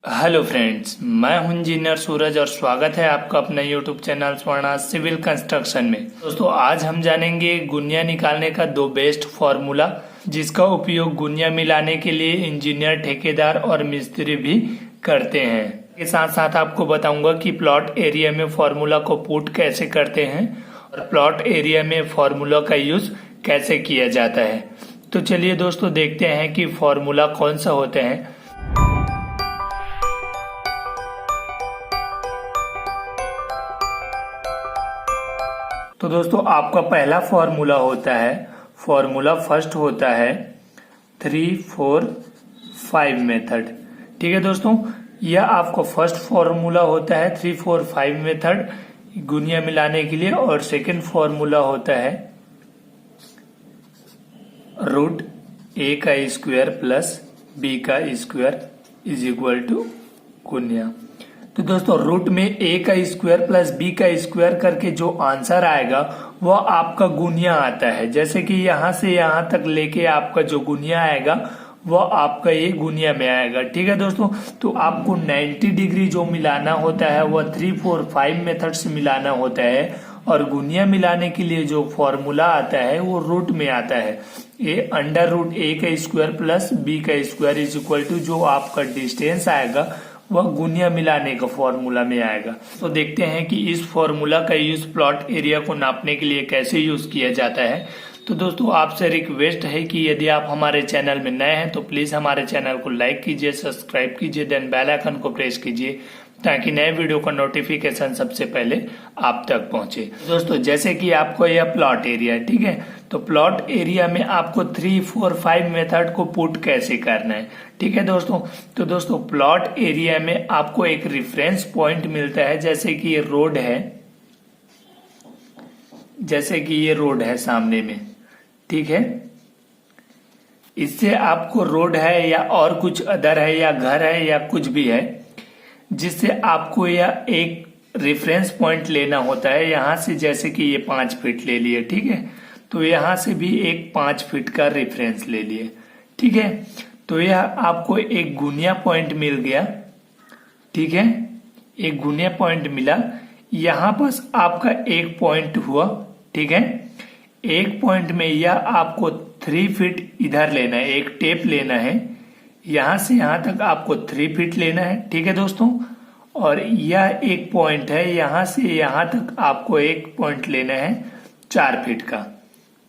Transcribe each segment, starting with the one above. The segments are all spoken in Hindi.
हेलो फ्रेंड्स, मैं हूं इंजीनियर सूरज और स्वागत है आपका अपने YouTube channel Swarna civil construction में। दोस्तों, आज हम जानेंगे गुनिया निकालने का दो बेस्ट फॉर्मूला जिसका उपयोग गुनिया मिलाने के लिए इंजीनियर, ठेकेदार और मिस्त्री भी करते हैं। इसके साथ साथ आपको बताऊंगा कि प्लॉट एरिया में फॉर्मूला को पुट कैसे करते हैं और प्लॉट एरिया में फॉर्मूला का यूज कैसे किया जाता है। तो चलिए दोस्तों, देखते हैं कि फॉर्मूला कौन सा होते हैं। तो दोस्तों, आपका पहला फॉर्मूला होता है, फॉर्मूला फर्स्ट होता है 3-4-5 मेथड। ठीक है दोस्तों, यह आपका फर्स्ट फॉर्मूला होता है 3-4-5 मेथड गुनिया मिलाने के लिए। और सेकंड फॉर्मूला होता है रूट ए का स्क्वायर प्लस बी का स्क्वायर इज इक्वल टू गुनिया। तो दोस्तों, रूट में ए का स्क्वायर प्लस बी का स्क्वायर करके जो आंसर आएगा वह आपका गुनिया आता है। जैसे कि यहां से यहां तक लेके आपका जो गुनिया आएगा वह आपका ये गुनिया में आएगा। ठीक है दोस्तों, तो आपको 90 डिग्री जो मिलाना होता है वह 3-4-5 मेथड से मिलाना होता है। और गुनिया मिलाने के लिए जो फॉर्मूला आता है वो रूट में आता है, ए अंडर रूट ए का स्क्वायर प्लस बी का स्क्वायर इज इक्वल टू जो आपका डिस्टेंस आएगा वह गुनिया मिलाने का फॉर्मूला में आएगा। तो देखते हैं कि इस फॉर्मूला का यूज प्लॉट एरिया को नापने के लिए कैसे यूज किया जाता है। तो दोस्तों, आपसे रिक्वेस्ट है कि यदि आप हमारे चैनल में नए हैं तो प्लीज हमारे चैनल को लाइक कीजिए, सब्सक्राइब कीजिए, देन बेल आइकन को प्रेस कीजिए ताकि नए वीडियो का नोटिफिकेशन सबसे पहले आप तक पहुंचे। दोस्तों, जैसे कि आपको यह प्लॉट एरिया है, ठीक है, तो प्लॉट एरिया में आपको 3-4-5 मेथड को पुट कैसे करना है। ठीक है दोस्तों, तो दोस्तों प्लॉट एरिया में आपको एक रेफरेंस पॉइंट मिलता है। जैसे कि ये रोड है, जैसे कि ये रोड है सामने में, ठीक है, इससे आपको रोड है या और कुछ अदर है या घर है या कुछ भी है जिससे आपको यह एक रेफरेंस पॉइंट लेना होता है। यहां से जैसे कि ये 5 फीट ले लिए, ठीक है, तो यहां से भी एक 5 फीट का रेफरेंस ले लिए। ठीक है, तो यह आपको एक गुनिया पॉइंट मिल गया। ठीक है, एक गुनिया पॉइंट मिला। यहां बस आपका एक पॉइंट हुआ। ठीक है, एक पॉइंट में यह आपको 3 फीट इधर लेना है, एक टेप लेना है, यहां से यहां तक आपको 3 फीट लेना है। ठीक है दोस्तों, और यह एक पॉइंट है, यहां से यहां तक आपको एक पॉइंट लेना है 4 फीट का।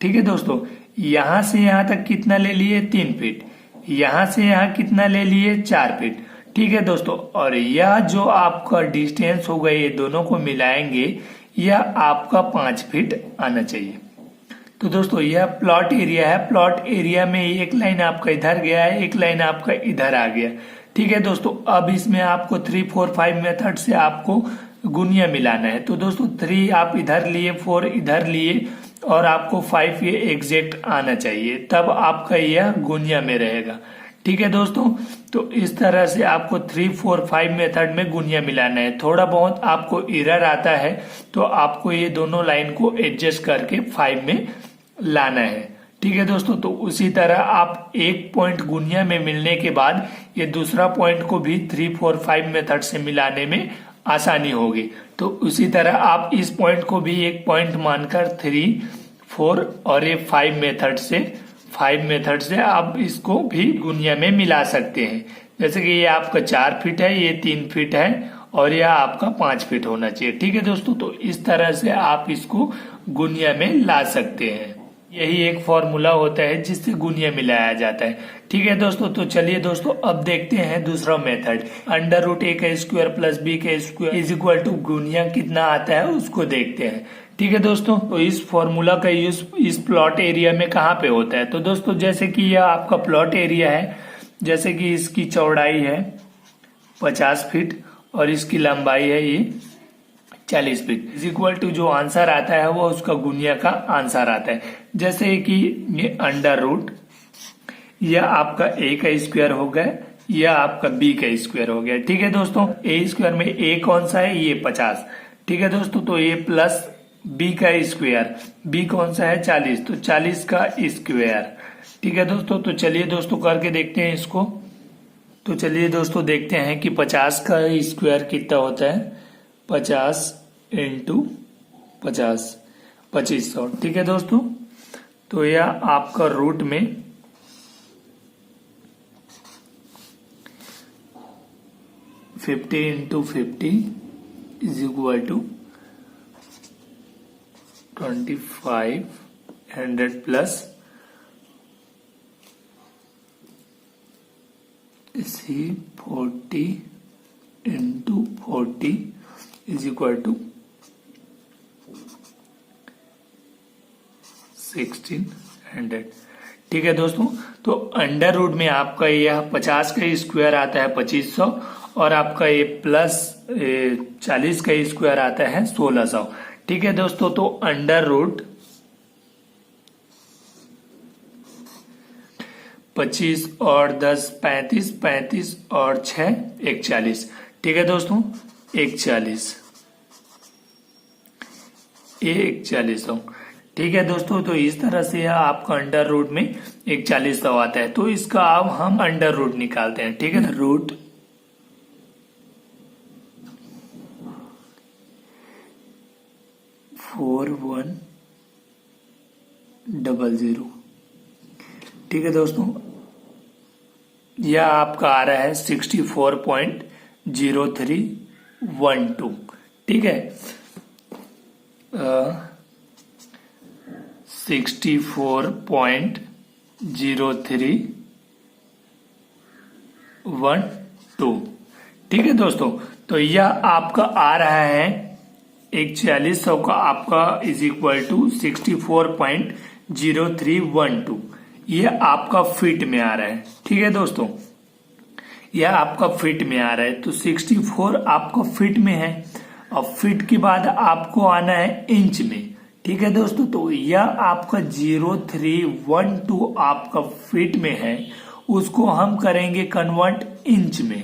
ठीक है दोस्तों, यहां से यहां तक कितना ले लिए 3 फीट, यहां से यहां कितना ले लिए 4 फीट। ठीक है दोस्तों, और यह जो आपका डिस्टेंस होगा ये दोनों को मिलाएंगे, यह आपका 5 फीट आना चाहिए। तो दोस्तों, यह प्लॉट एरिया है। प्लॉट एरिया में एक लाइन आपका इधर गया है, एक लाइन आपका इधर आ गया। ठीक है दोस्तों, अब इसमें आपको 3-4-5 मेथड से आपको गुनिया मिलाना है। तो दोस्तों 3 आप इधर लिए, 4 इधर लिए और आपको 5 ये एग्जैक्ट आना चाहिए, तब आपका यह गुनिया में रहेगा। ठीक है दोस्तों, तो इस तरह से आपको 3-4-5 मेथड में गुनिया मिलाना है। थोड़ा बहुत आपको एरर आता है तो आपको ये दोनों लाइन को एडजस्ट करके 5 में लाना है। ठीक है दोस्तों, तो उसी तरह आप एक पॉइंट गुनिया में मिलने के बाद ये दूसरा पॉइंट को भी 3-4-5 मेथड से मिलाने में आसानी होगी। तो उसी तरह आप इस पॉइंट को भी एक पॉइंट मानकर 3-4 और ये 5 मेथड से आप इसको भी गुनिया में मिला सकते हैं। जैसे कि ये आपका 4 फीट है, ये 3 फीट है और यह आपका 5 फीट होना चाहिए। ठीक है दोस्तों, तो इस तरह से आप इसको गुनिया में ला सकते हैं। यही एक फॉर्मूला होता है जिससे गुनिया मिलाया जाता है। ठीक है दोस्तों, तो चलिए दोस्तों अब देखते हैं दूसरा मेथड, अंडर रूट ए का स्क्वायर प्लस बी का स्क्वायर इज इक्वल टू गुनिया कितना आता है उसको देखते हैं। ठीक है दोस्तों, तो इस फॉर्मूला का यूज इस प्लॉट एरिया में कहाँ पे होता है। तो दोस्तों, जैसे कि यह आपका प्लॉट एरिया है, जैसे कि इसकी चौड़ाई है 50 फीट और इसकी लंबाई है ये 40 फीट, इज इक्वल टू जो आंसर आता है वो उसका गुनिया का आंसर आता है। जैसे कि ये अंडर रूट, यह आपका ए का स्क्वायर हो गया, यह आपका बी का स्क्वायर हो गया। ठीक है दोस्तों, ए स्क्वायर में ए कौन सा है, ये 50। ठीक है दोस्तों, तो ये प्लस बी का स्क्वायर, बी कौन सा है 40, तो 40 का स्क्वायर। ठीक है दोस्तों, तो चलिए दोस्तों करके देखते हैं इसको। तो चलिए दोस्तों देखते हैं कि 50 का स्क्वायर कितना होता है। 50 इंटू 50 2500। ठीक है दोस्तों, तो यह आपका रूट में 50 into 50 is equal to 2500 plus इसी 40 इंटू 40 इज इक्वल टू 1600। ठीक है दोस्तों, तो अंडर रूट में आपका यह 50 का स्क्वायर आता है 2500 और आपका ये प्लस 40 का स्क्वायर आता है 1600। ठीक है दोस्तों, तो अंडर रूट 25 और 10 35, 35 और 6 41। ठीक है दोस्तों, 41 4100। ठीक है दोस्तों, तो इस तरह से आपका अंडर रूट में 4100 आता है। तो इसका अब हम अंडर रूट निकालते हैं। ठीक है ना, रूट फोर 4100। ठीक है दोस्तों, यह आपका आ रहा है 64.0312। ठीक है, 64.0312। ठीक है दोस्तों, तो यह आपका आ रहा है 4100 का आपका इज इक्वल टू 64.0312। यह आपका फीट में आ रहा है। ठीक है दोस्तों, यह आपका फीट में आ रहा है, तो 64 आपका फीट में है। अब फीट के बाद आपको आना है इंच में। ठीक है दोस्तों, तो यह आपका 0312 आपका फीट में है, उसको हम करेंगे कन्वर्ट इंच में।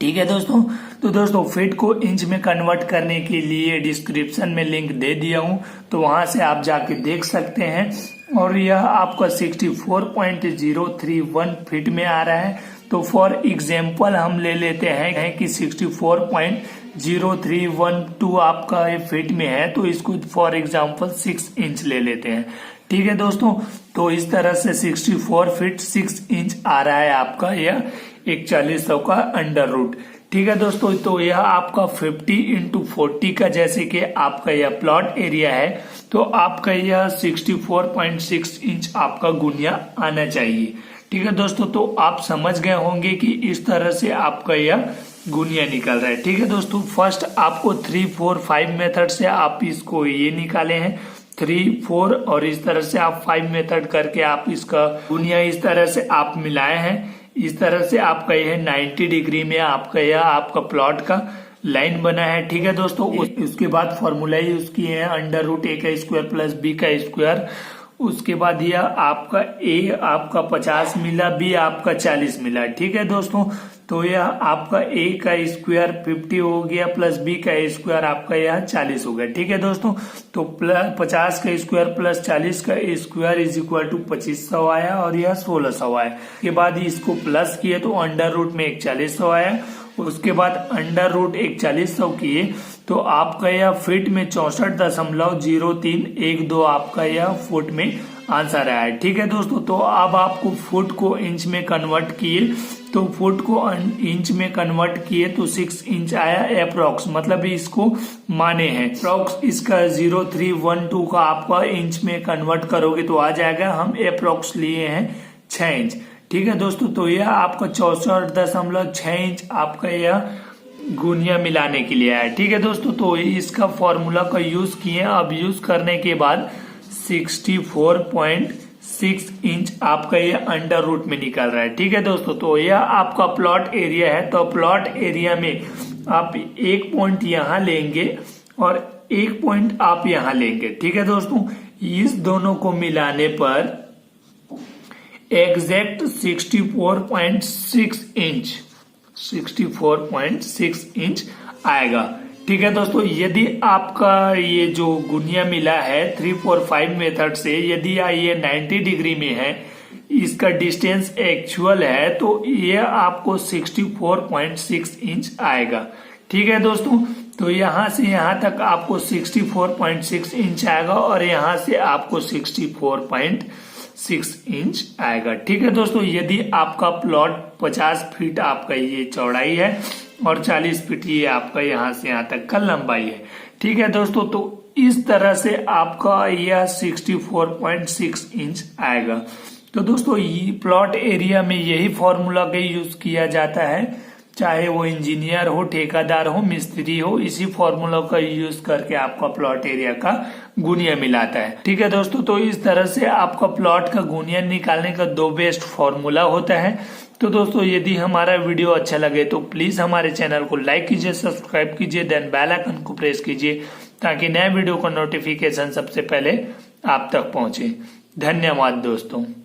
ठीक है दोस्तों, तो दोस्तों फीट को इंच में कन्वर्ट करने के लिए डिस्क्रिप्शन में लिंक दे दिया हूं, तो वहां से आप जाके देख सकते हैं। और यह आपका 64.031 फीट में आ रहा है। तो फॉर एग्जाम्पल हम ले लेते हैं कि 64.0312 आपका ये फीट में है, तो इसको फॉर एग्जाम्पल 6 इंच ले लेते हैं। ठीक है दोस्तों, तो इस तरह से 64 फीट 6 इंच आ रहा है आपका यह 4100 का अंडर रूट। ठीक है दोस्तों, तो यह आपका 50 इंटू 40 का जैसे कि आपका यह प्लॉट एरिया है, तो आपका यह 64.6 इंच आपका गुनिया आना चाहिए। ठीक है दोस्तों, तो आप समझ गए होंगे कि इस तरह से आपका यह गुनिया निकल रहा है। ठीक है दोस्तों, फर्स्ट आपको 3, 4, 5 मेथड से आप इसको ये निकाले हैं 3, 4 और इस तरह से आप 5 मेथड करके आप इसका गुनिया इस तरह से आप मिलाए हैं। इस तरह से आपका यह 90 डिग्री में आपका यह आपका प्लॉट का लाइन बना है। ठीक है दोस्तों, उसके बाद फॉर्मूला ही उसकी है अंडर रूट ए का स्क्वायर प्लस बी का स्क्वायर। उसके बाद यह आपका ए आपका 50 मिला, बी आपका 40 मिला। ठीक है दोस्तों, तो यह आपका ए का स्क्वायर 50 हो गया प्लस बी का स्क्वायर आपका यह 40 हो गया। ठीक है दोस्तों, तो 50 का स्क्वायर प्लस 40 का स्क्वायर इज इक्वल टू 2500 आया और यह 1600 आया। के बाद इसको प्लस किए तो अंडर रूट में 4100 आया। उसके बाद अंडर रूट 4100 किए तो आपका यह फीट में 64.0312 आपका यह फुट में आंसर आया है। ठीक है दोस्तों, तो अब आपको फुट को इंच में कन्वर्ट किए, तो फुट को इंच में कन्वर्ट किए तो 6 इंच आया अप्रोक्स, मतलब इसको माने हैं अप्रोक्स। इसका 0312 का आपका इंच में कन्वर्ट करोगे तो आ जाएगा। हम अप्रोक्स लिए हैं 6 इंच। ठीक है दोस्तों, तो यह आपका 64.6 इंच आपका यह गुनिया मिलाने के लिए आया। ठीक है दोस्तों, तो इसका फॉर्मूला का यूज किए। अब यूज करने के बाद 64.6 इंच आपका ये अंडर रूट में निकल रहा है। ठीक है दोस्तों, तो यह आपका प्लॉट एरिया है। तो प्लॉट एरिया में आप एक पॉइंट यहाँ लेंगे और एक पॉइंट आप यहाँ लेंगे। ठीक है दोस्तों, इस दोनों को मिलाने पर एग्जैक्ट 64.6 इंच आएगा। ठीक है दोस्तों, यदि आपका ये जो गुनिया मिला है 3, 4, 5 मेथड से, यदि ये 90 डिग्री में है इसका डिस्टेंस एक्चुअल है तो ये आपको 64.6 इंच आएगा। ठीक है दोस्तों, तो यहां से यहां तक आपको 64.6 इंच आएगा और यहां से आपको 64.6 इंच आएगा। ठीक है दोस्तों, यदि आपका प्लॉट 50 फीट आपका ये चौड़ाई है और 40 फीट ये आपका यहां से यहां तक का लंबाई है। ठीक है दोस्तों, तो इस तरह से आपका यह 64.6 इंच आएगा। तो दोस्तों ये प्लॉट एरिया में यही फॉर्मूला का यूज किया जाता है, चाहे वो इंजीनियर हो, ठेकेदार हो, मिस्त्री हो, इसी फॉर्मूला का यूज करके आपका प्लॉट एरिया का गुनिया मिलाता है। ठीक है दोस्तों, तो इस तरह से आपका प्लॉट का गुनिया निकालने का 2 बेस्ट फॉर्मूला होता है। तो दोस्तों यदि हमारा वीडियो अच्छा लगे तो प्लीज हमारे चैनल को लाइक कीजिए, सब्सक्राइब कीजिए, देन बेल आइकन को प्रेस कीजिए ताकि नए वीडियो का नोटिफिकेशन सबसे पहले आप तक पहुंचे। धन्यवाद दोस्तों।